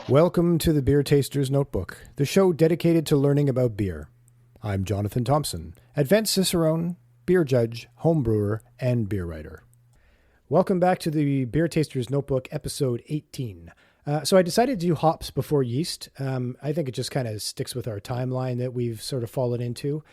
Welcome to the Beer Taster's Notebook, the show dedicated to learning about beer. I'm Jonathan Thompson, advanced cicerone, beer judge, home brewer, and beer writer. Welcome back to the Beer Taster's Notebook, episode 18. So I decided to do hops before yeast. I think it just kind of sticks with our timeline that we've sort of fallen into.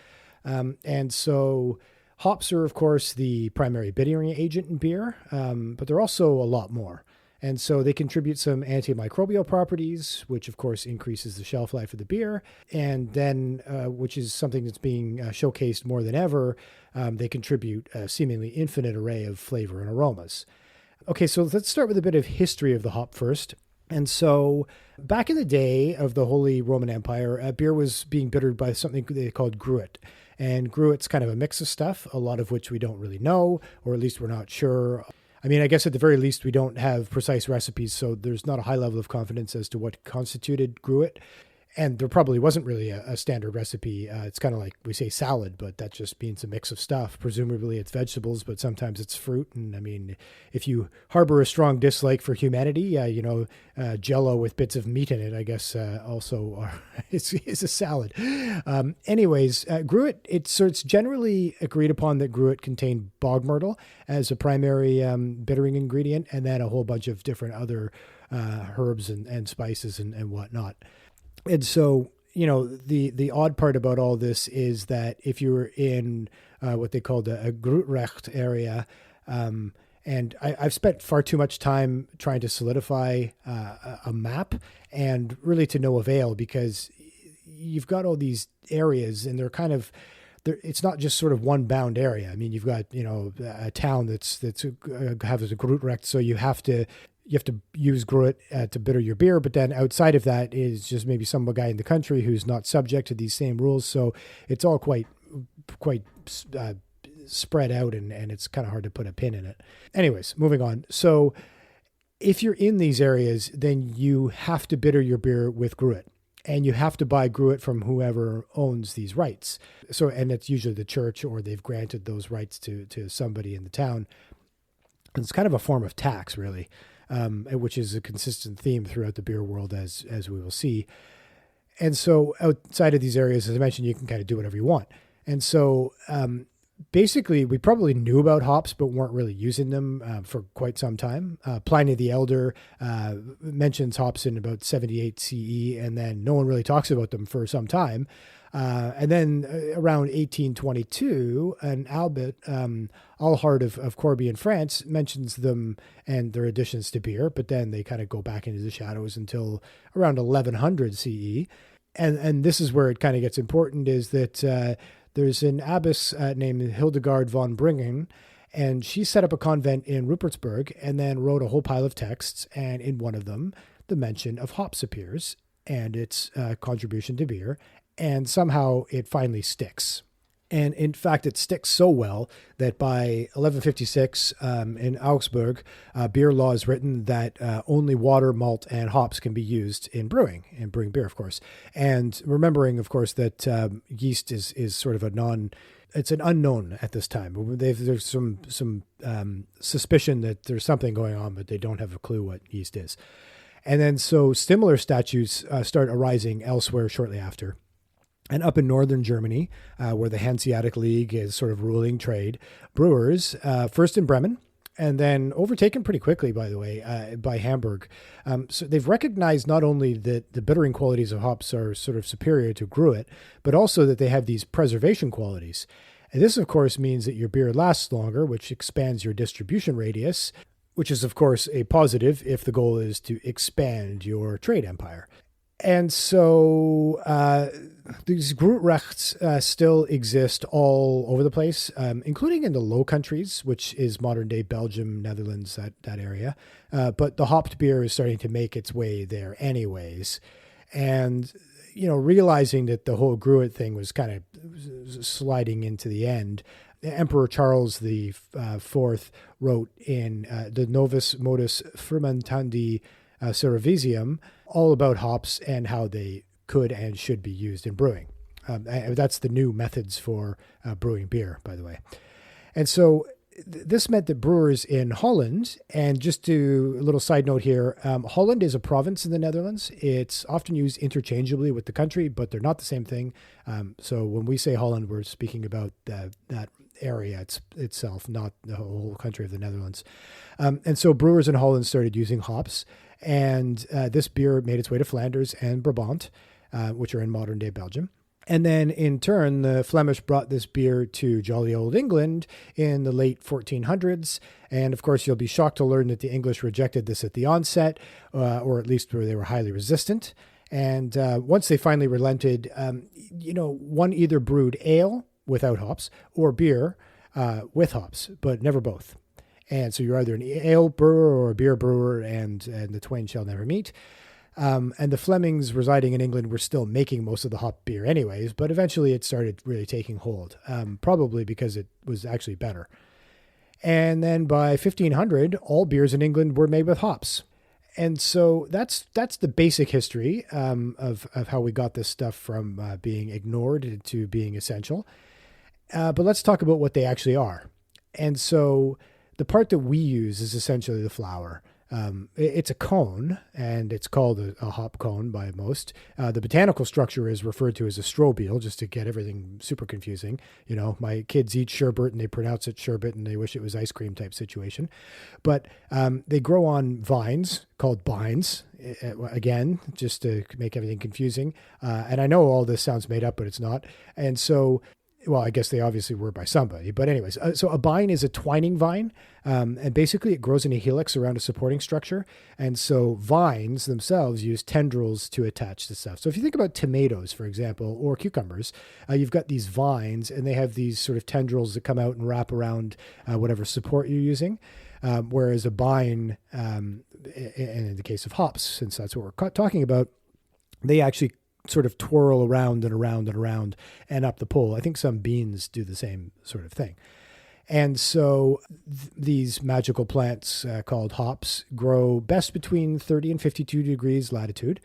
And so hops are, of course, the primary bittering agent in beer, but they're also a lot more. And so they contribute some antimicrobial properties, which of course increases the shelf life of the beer. And then, which is something that's being showcased more than ever, they contribute a seemingly infinite array of flavor and aromas. Okay, so let's start with a bit of history of the hop first. And so back in the day of the Holy Roman Empire, beer was being bittered by something they called gruit. And gruit's kind of a mix of stuff, a lot of which we don't really know, or at least we're not sure. I mean, I guess at the very least, we don't have precise recipes, so there's not a high level of confidence as to what constituted gruit. And there probably wasn't really a standard recipe. It's kind of like we say salad, but that just means a mix of stuff. Presumably it's vegetables, but sometimes it's fruit. And I mean, if you harbor a strong dislike for humanity, Jell-O with bits of meat in it, I guess also is a salad. Anyways, gruit, it's generally agreed upon that gruit contained bog myrtle as a primary bittering ingredient, and then a whole bunch of different other herbs and spices and whatnot. And so, the odd part about all this is that if you're in what they called a Grootrecht area, and I've spent far too much time trying to solidify a map, and really to no avail, because you've got all these areas and it's not just sort of one bound area. I mean, you've got, a town that's has a Grootrecht, so you have to use gruit to bitter your beer, but then outside of that is just maybe some guy in the country who's not subject to these same rules. So it's all quite spread out, and it's kind of hard to put a pin in it. Anyways, moving on. So if you're in these areas, then you have to bitter your beer with gruit, and you have to buy gruit from whoever owns these rights. So, and it's usually the church, or they've granted those rights to somebody in the town. It's kind of a form of tax, really. Which is a consistent theme throughout the beer world, as we will see. And so outside of these areas, as I mentioned, you can kind of do whatever you want. And so basically, we probably knew about hops, but weren't really using them for quite some time. Pliny the Elder mentions hops in about 78 CE, and then no one really talks about them for some time. And then around 1822, an Albert Allhard of Corby in France mentions them and their additions to beer, but then they kind of go back into the shadows until around 1100 CE. And this is where it kind of gets important, is that there's an abbess named Hildegard von Bingen, and she set up a convent in Rupertsberg and then wrote a whole pile of texts, and in one of them, the mention of hops appears and its contribution to beer. And somehow it finally sticks. And in fact, it sticks so well that by 1156 in Augsburg, beer law is written that only water, malt, and hops can be used in brewing beer, of course. And remembering, of course, that yeast is sort of it's an unknown at this time. There's some suspicion that there's something going on, but they don't have a clue what yeast is. And then so similar statutes start arising elsewhere shortly after. And up in northern Germany, where the Hanseatic League is sort of ruling trade, brewers, first in Bremen, and then overtaken pretty quickly, by the way, by Hamburg. So they've recognized not only that the bittering qualities of hops are sort of superior to gruit, but also that they have these preservation qualities. And this, of course, means that your beer lasts longer, which expands your distribution radius, which is, of course, a positive if the goal is to expand your trade empire. And so these Grootrechts still exist all over the place, including in the Low Countries, which is modern-day Belgium, Netherlands, that area. But the hopped beer is starting to make its way there anyways. And, realizing that the whole gruit thing was kind of sliding into the end, Emperor Charles the Fourth wrote in the Novus Modus Fermentandi Cerevisium all about hops and how they could and should be used in brewing. That's the new methods for brewing beer, by the way. And so this meant that brewers in Holland, and just to a little side note here, Holland is a province in the Netherlands. It's often used interchangeably with the country, but they're not the same thing. So when we say Holland, we're speaking about that area itself, not the whole country of the Netherlands. And so brewers in Holland started using hops, and this beer made its way to Flanders and Brabant, which are in modern day Belgium. And then in turn, the Flemish brought this beer to jolly old England in the late 1400s. And of course, you'll be shocked to learn that the English rejected this at the onset, or at least where they were highly resistant. And once they finally relented, one either brewed ale without hops or beer with hops, but never both. And so you're either an ale brewer or a beer brewer, and the twain shall never meet. And the Flemings residing in England were still making most of the hop beer anyways, but eventually it started really taking hold, probably because it was actually better. And then by 1500, all beers in England were made with hops. And so that's the basic history of how we got this stuff from being ignored to being essential. But let's talk about what they actually are. And so the part that we use is essentially the flower. It's a cone, and it's called a hop cone by most. The botanical structure is referred to as a strobile, just to get everything super confusing. You know, my kids eat sherbet, and they pronounce it sherbet, and they wish it was ice cream type situation. But they grow on vines called bines, again, just to make everything confusing. And I know all this sounds made up, but it's not. And so... well, I guess they obviously were by somebody. But anyways, so a bine is a twining vine. And basically it grows in a helix around a supporting structure. And so vines themselves use tendrils to attach to stuff. So if you think about tomatoes, for example, or cucumbers, you've got these vines and they have these sort of tendrils that come out and wrap around whatever support you're using. Whereas a bine, and in the case of hops, since that's what we're talking about, they actually sort of twirl around and around and around and up the pole. I think some beans do the same sort of thing. And so these magical plants called hops grow best between 30 and 52 degrees latitude.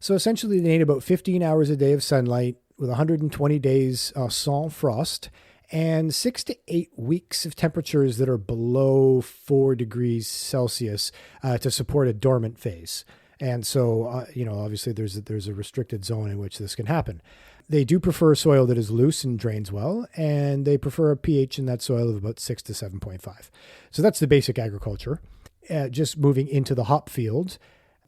So essentially they need about 15 hours a day of sunlight with 120 days sans frost and 6 to 8 weeks of temperatures that are below 4 degrees Celsius to support a dormant phase. And so, obviously there's a restricted zone in which this can happen. They do prefer soil that is loose and drains well, and they prefer a pH in that soil of about 6 to 7.5. So that's the basic agriculture. Just moving into the hop field.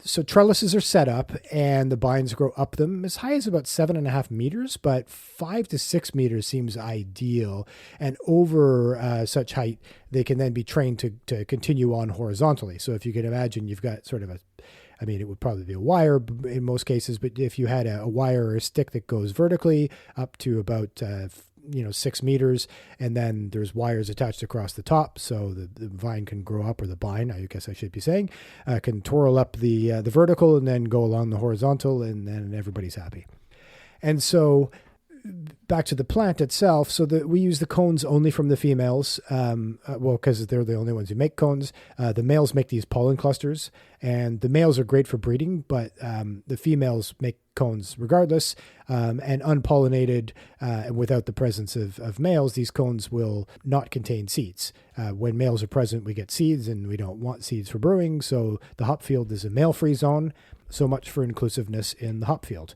So trellises are set up, and the bines grow up them as high as about 7.5 meters, but 5 to 6 meters seems ideal. And over such height, they can then be trained to continue on horizontally. So if you can imagine, you've got sort of it would probably be a wire in most cases, but if you had a wire or a stick that goes vertically up to about 6 meters, and then there's wires attached across the top, so the vine can grow up, or the bine, I guess I should be saying, can twirl up the vertical and then go along the horizontal, and then everybody's happy. And so back to the plant itself. So we use the cones only from the females, because they're the only ones who make cones. The males make these pollen clusters, and the males are great for breeding, but the females make cones regardless. And unpollinated, without the presence of males, these cones will not contain seeds. When males are present, we get seeds, and we don't want seeds for brewing. So the hop field is a male-free zone. So much for inclusiveness in the hop field.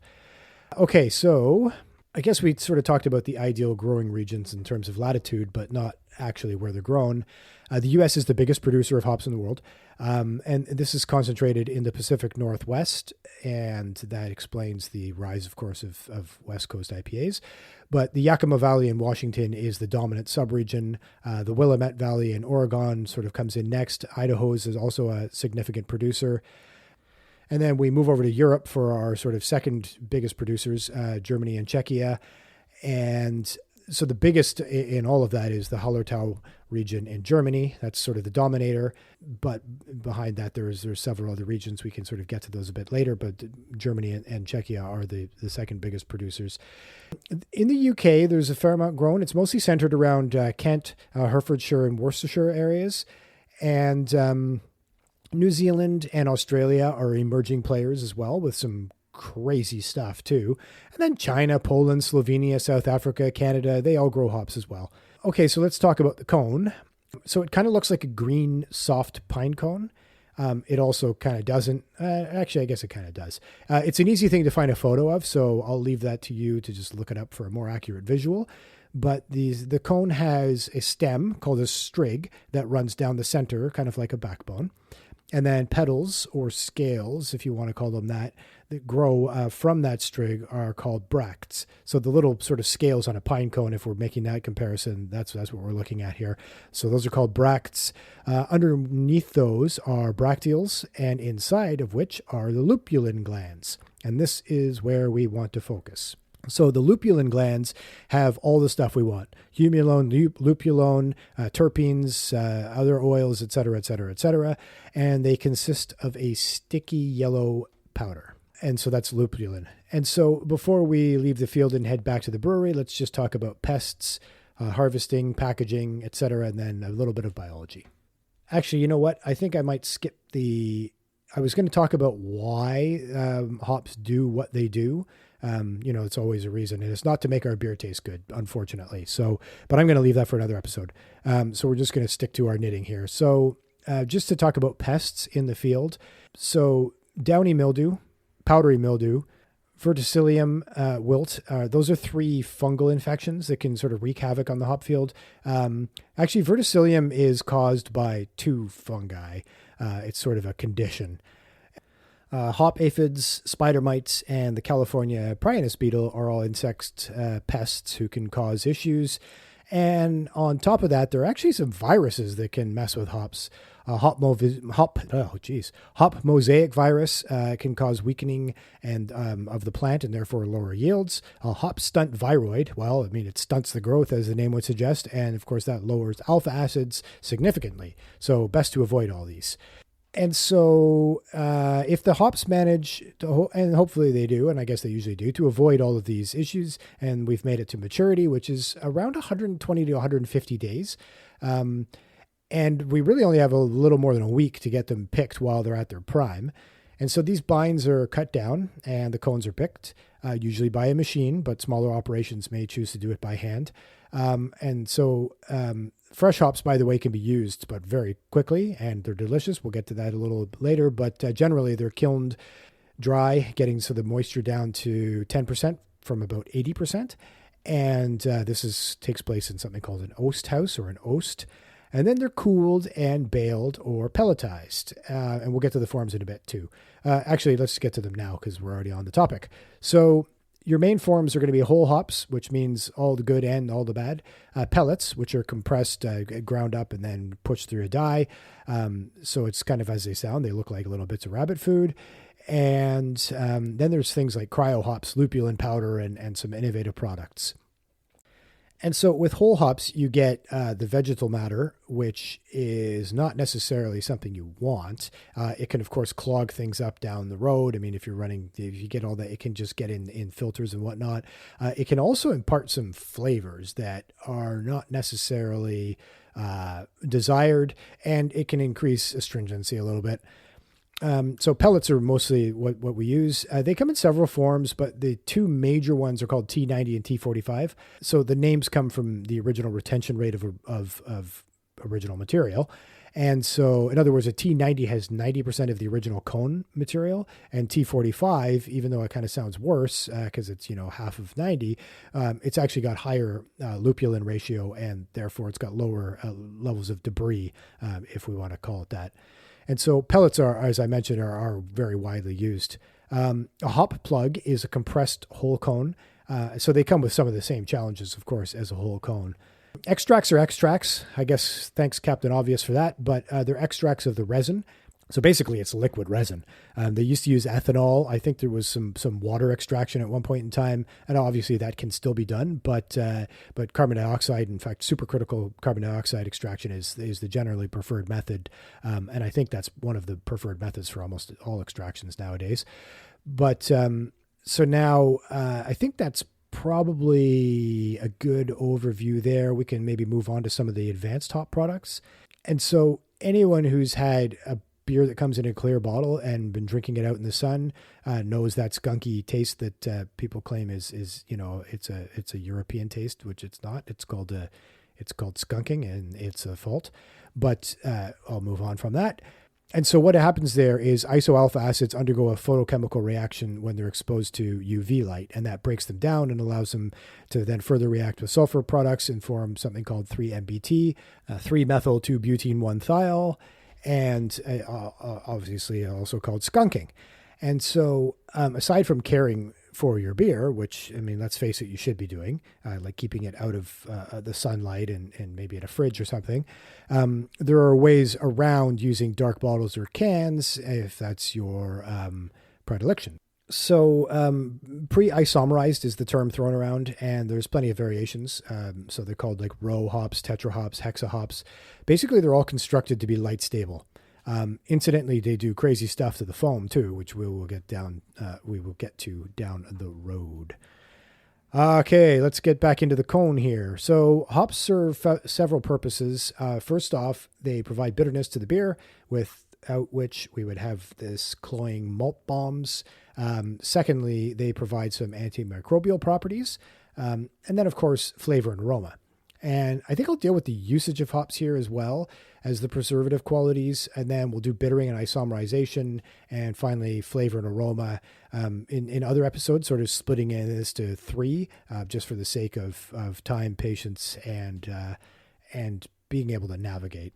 Okay, so I guess we sort of talked about the ideal growing regions in terms of latitude, but not actually where they're grown. The U.S. is the biggest producer of hops in the world, and this is concentrated in the Pacific Northwest, and that explains the rise, of course, of West Coast IPAs. But the Yakima Valley in Washington is the dominant subregion. The Willamette Valley in Oregon sort of comes in next. Idaho is also a significant producer. And then we move over to Europe for our sort of second biggest producers, Germany and Czechia. And so the biggest in all of that is the Hallertau region in Germany. That's sort of the dominator. But behind that, there's several other regions. We can sort of get to those a bit later. But Germany and Czechia are the second biggest producers. In the UK, there's a fair amount grown. It's mostly centered around Kent, Herefordshire, and Worcestershire areas. And New Zealand and Australia are emerging players as well, with some crazy stuff too. And then China, Poland, Slovenia, South Africa, Canada, they all grow hops as well. Okay, so let's talk about the cone. So it kind of looks like a green, soft pine cone. It also kind of doesn't. Actually, I guess it kind of does. It's an easy thing to find a photo of, so I'll leave that to you to just look it up for a more accurate visual. But the cone has a stem called a strig that runs down the center, kind of like a backbone. And then petals or scales, if you want to call them that grow from that strig are called bracts. So the little sort of scales on a pine cone, if we're making that comparison, that's what we're looking at here. So those are called bracts. Underneath those are bracteoles, and inside of which are the lupulin glands. And this is where we want to focus. So the lupulin glands have all the stuff we want: humulone, lupulone, terpenes, other oils, et cetera, et cetera, et cetera. And they consist of a sticky yellow powder. And so that's lupulin. And so before we leave the field and head back to the brewery, let's just talk about pests, harvesting, packaging, et cetera, and then a little bit of biology. Actually, you know what? I think I might skip I was going to talk about why hops do what they do. It's always a reason, and it's not to make our beer taste good, unfortunately. So, but I'm going to leave that for another episode. So we're just going to stick to our knitting here. So just to talk about pests in the field. So downy mildew, powdery mildew, verticillium wilt. Those are three fungal infections that can sort of wreak havoc on the hop field. Actually, verticillium is caused by two fungi. It's sort of a condition. Hop aphids, spider mites, and the California Prianus beetle are all insect pests who can cause issues. And on top of that, there are actually some viruses that can mess with hops. Hop mosaic virus can cause weakening of the plant and therefore lower yields. Hop stunt viroid, it stunts the growth as the name would suggest, and of course that lowers alpha acids significantly. So best to avoid all these. And so if the hops manage to, and hopefully they do, and I guess they usually do, to avoid all of these issues, and we've made it to maturity, which is around 120 to 150 days. And we really only have a little more than a week to get them picked while they're at their prime. And so these bines are cut down and the cones are picked, usually by a machine, but smaller operations may choose to do it by hand. And so fresh hops, by the way, can be used, but very quickly, and they're delicious. We'll get to that a little later, but generally they're kilned dry, getting the moisture down to 10% from about 80%. And this takes place in something called an oast house or an oast. And then they're cooled and baled or pelletized. And we'll get to the forms in a bit too. Actually, let's get to them now because we're already on the topic. So your main forms are going to be whole hops, which means all the good and all the bad. Pellets, which are compressed, ground up, and then pushed through a die. So it's kind of as they sound. They look like little bits of rabbit food. And then there's things like cryo hops, lupulin powder, and some innovative products. And so with whole hops, you get the vegetal matter, which is not necessarily something you want. It can, of course, clog things up down the road. I mean, if you get all that, it can just get in filters and whatnot. It can also impart some flavors that are not necessarily desired, and it can increase astringency a little bit. So pellets are mostly what we use. They come in several forms, but the two major ones are called T90 and T45. So the names come from the original retention rate of original material. And so, in other words, a T90 has 90% of the original cone material, and T45, even though it kind of sounds worse because it's half of 90, it's actually got higher lupulin ratio, and therefore it's got lower levels of debris, if we want to call it that. And so pellets are, as I mentioned, are very widely used. A hop plug is a compressed whole cone. So they come with some of the same challenges, of course, as a whole cone. Extracts are extracts. I guess thanks Captain Obvious for that, but they're extracts of the resin. So basically it's liquid resin. They used to use ethanol. I think there was some water extraction at one point in time, and obviously that can still be done, but carbon dioxide, in fact, supercritical carbon dioxide extraction is the generally preferred method. And I think that's one of the preferred methods for almost all extractions nowadays. But so now I think that's probably a good overview there. We can maybe move on to some of the advanced hop products. And so anyone who's had a beer that comes in a clear bottle and been drinking it out in the sun knows that skunky taste that people claim is it's a European taste, which it's not. It's called It's called skunking, and it's a fault. But I'll move on from that. And so what happens there is isoalpha acids undergo a photochemical reaction when they're exposed to UV light, and that breaks them down and allows them to then further react with sulfur products and form something called 3-MBT, 3-methyl-2-butene-1-thiol, and obviously also called skunking. And so aside from caring for your beer, which, I mean, let's face it, you should be doing, like keeping it out of the sunlight and maybe in a fridge or something, there are ways around using dark bottles or cans if that's your predilection. So pre-isomerized is the term thrown around, and there's plenty of variations. So they're called like row hops, tetra hops, hexa hops. Basically, they're all constructed to be light stable. Incidentally, they do crazy stuff to the foam too, which we will get to down the road. Okay, let's get back into the cone here. So hops serve several purposes. First off, they provide bitterness to the beer, without which we would have this cloying malt bombs. Secondly, they provide some antimicrobial properties. And then, of course, flavor and aroma. And I think I'll deal with the usage of hops here as well as the preservative qualities, and then we'll do bittering and isomerization, and finally flavor and aroma in other episodes, sort of splitting this to 3, just for the sake of time, patience, and being able to navigate.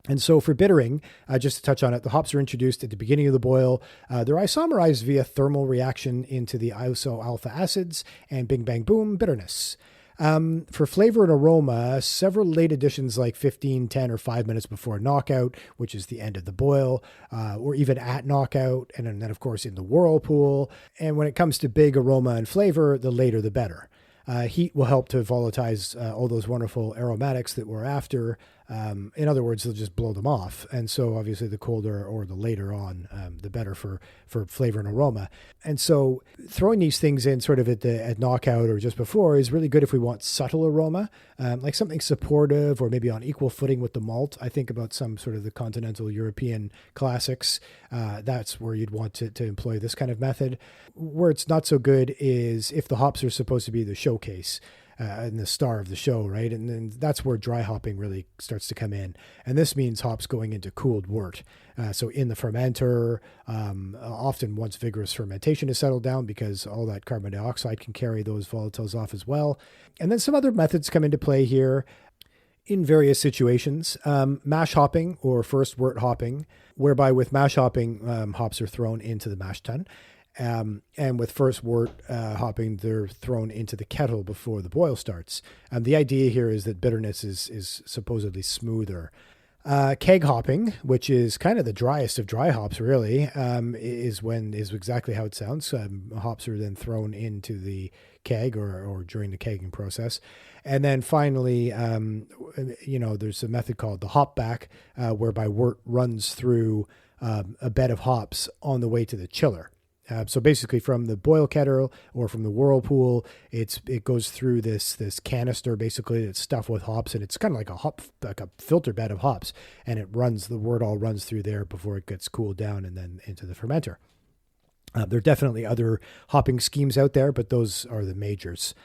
And so for bittering, just to touch on it, the hops are introduced at the beginning of the boil. They're isomerized via thermal reaction into the isoalpha acids, and bing, bang, boom, bitterness. For flavor and aroma, several late additions like 15, 10, or 5 minutes before knockout, which is the end of the boil, or even at knockout, and then, of course, in the whirlpool. And when it comes to big aroma and flavor, the later the better. Heat will help to volatilize all those wonderful aromatics that we're after. In other words, they'll just blow them off. And so obviously the colder or the later on, the better for flavor and aroma. And so throwing these things in sort of at knockout or just before is really good if we want subtle aroma, like something supportive or maybe on equal footing with the malt. I think about some sort of the continental European classics. That's where you'd want to employ this kind of method. Where it's not so good is if the hops are supposed to be the showcase. And the star of the show, right? And then that's where dry hopping really starts to come in. And this means hops going into cooled wort. So in the fermenter, often once vigorous fermentation is settled down, because all that carbon dioxide can carry those volatiles off as well. And then some other methods come into play here in various situations. Mash hopping or first wort hopping, whereby with mash hopping, hops are thrown into the mash tun. And with first wort hopping, they're thrown into the kettle before the boil starts. The idea here is that bitterness is supposedly smoother. Keg hopping, which is kind of the driest of dry hops, really, is exactly how it sounds. Hops are then thrown into the keg or during the kegging process. And then finally, there's a method called the hop back, whereby wort runs through a bed of hops on the way to the chiller. So basically from the boil kettle or from the whirlpool, it goes through this canister basically that's stuffed with hops, and it's kind of like a filter bed of hops, and the wort all runs through there before it gets cooled down and then into the fermenter. There are definitely other hopping schemes out there, but those are the majors.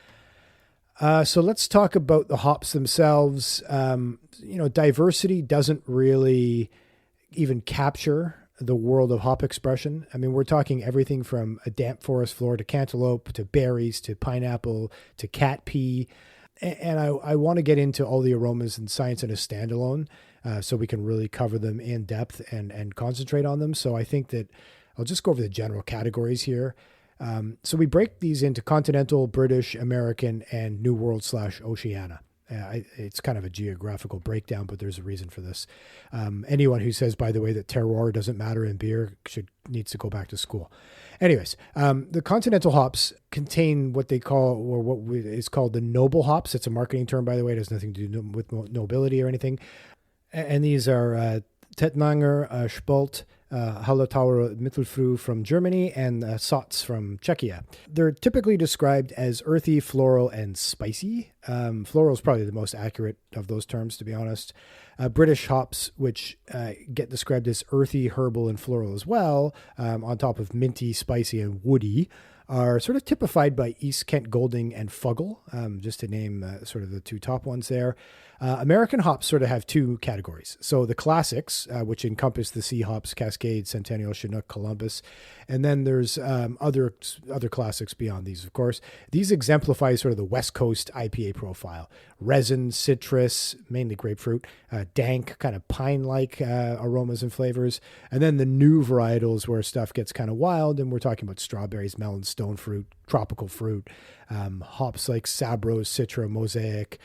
So let's talk about the hops themselves. Diversity doesn't really even capture the world of hop expression. I mean, we're talking everything from a damp forest floor to cantaloupe to berries to pineapple to cat pee. And I want to get into all the aromas and science in a standalone, so we can really cover them in depth and concentrate on them. So I think that I'll just go over the general categories here. So we break these into continental, British, American, and New World / Oceania. It's kind of a geographical breakdown, but there's a reason for this. Anyone who says, by the way, that terroir doesn't matter in beer needs to go back to school. Anyways, the continental hops contain what they call, or what is called the noble hops. It's a marketing term, by the way. It has nothing to do with nobility or anything. And these are Tettnanger, Spalt, Hallertauer Mittelfrüh from Germany, and Satz from Czechia. They're typically described as earthy, floral, and spicy. Floral is probably the most accurate of those terms, to be honest. British hops, which get described as earthy, herbal, and floral as well, on top of minty, spicy, and woody, are sort of typified by East Kent Golding and Fuggle, just to name sort of the two top ones there. American hops sort of have two categories. So the classics, which encompass the C hops, Cascade, Centennial, Chinook, Columbus. And then there's other classics beyond these, of course. These exemplify sort of the West Coast IPA profile. Resin, citrus, mainly grapefruit, dank, kind of pine-like aromas and flavors. And then the new varietals where stuff gets kind of wild, and we're talking about strawberries, melons, stone fruit, tropical fruit, hops like Sabros, Citra, Mosaic,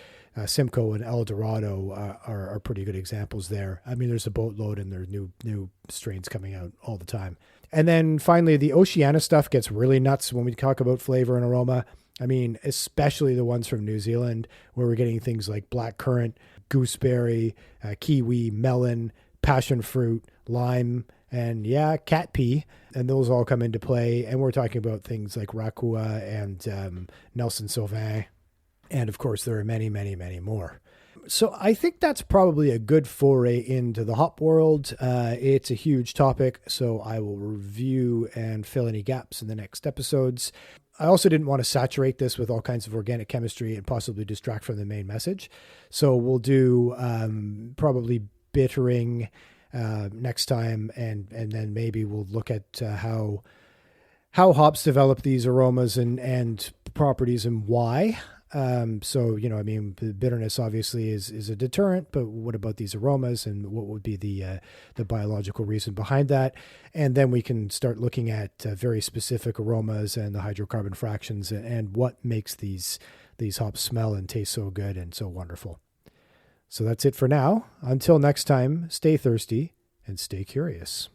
Simcoe, and El Dorado are pretty good examples there. I mean, there's a boatload, and there are new strains coming out all the time. And then finally, the Oceania stuff gets really nuts when we talk about flavor and aroma. I mean, especially the ones from New Zealand, where we're getting things like blackcurrant, gooseberry, kiwi, melon, passion fruit, lime, and cat pee. And those all come into play. And we're talking about things like Rakua and Nelson Sauvin. And of course, there are many, many, many more. So I think that's probably a good foray into the hop world. It's a huge topic, so I will review and fill any gaps in the next episodes. I also didn't want to saturate this with all kinds of organic chemistry and possibly distract from the main message. So we'll do probably bittering next time, and then maybe we'll look at how hops develop these aromas and properties and why. So, I mean, the bitterness obviously is a deterrent, but what about these aromas, and what would be the biological reason behind that? And then we can start looking at very specific aromas and the hydrocarbon fractions and what makes these hops smell and taste so good and so wonderful. So that's it for now. Until next time, stay thirsty and stay curious.